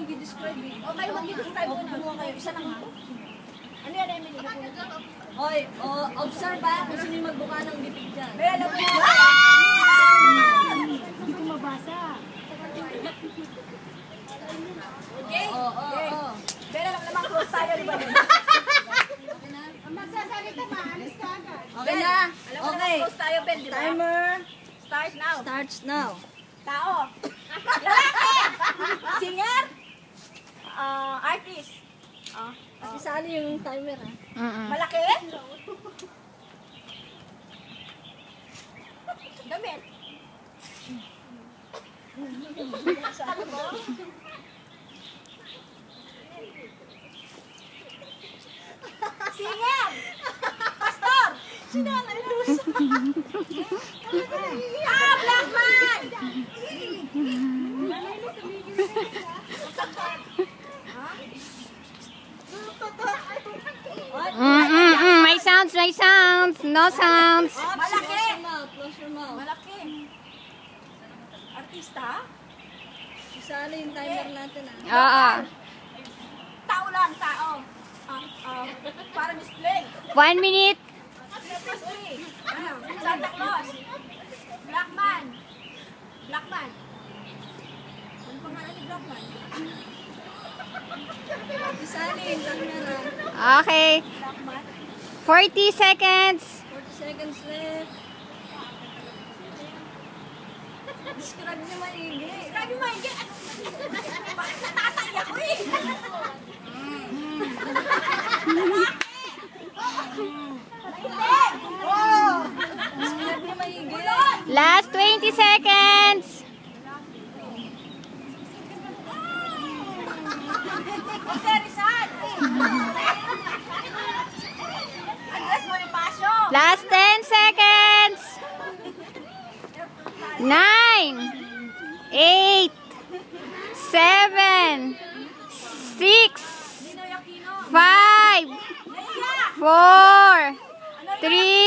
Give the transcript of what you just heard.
mag-describe eh. O kayo mag-describe ko na. Kayo, isa lang ha. Ano yan, Emily? Oy, observe ba kung sino yung magbuka ng bibig dyan. May alam mo yan. Hindi ko mabasa. Okay? Oo. Pero alam naman close tayo, di ba? Magsasalita ba? Alis ka agad. Okay na. Alam mo Okay. naman close tayo, Ben, di ba? Timer Start now. starts now. Tao. Lalaki. Singer. Artist. Kasi sali yung timer ah. Malaki. Damit. Sabi mo? Singer. Pastor. Sinanay na. Black man. May sounds, may sounds. No sounds. Malaki. Close your mouth. Malaki. Artista? Isali yung timer natin ah. Oo. Tao lang, tao. Para display. 1 minute. Christmas tree. Santa Claus. Black man. Black man. Ano pangalan ni Black man? Isali yung timer ah. Okay. Black man. 40 seconds. 40 seconds left. Describe niyo maigi. Sabi mo, hindi. Bakit natatay ako eh? Describe niyo maigi. Last 20 seconds. Jose Rizal. Andres Bonifacio. Last 10 seconds. 9, 8, 7, 6, Ninoy Aquino. 5, Naiya. 4, 3,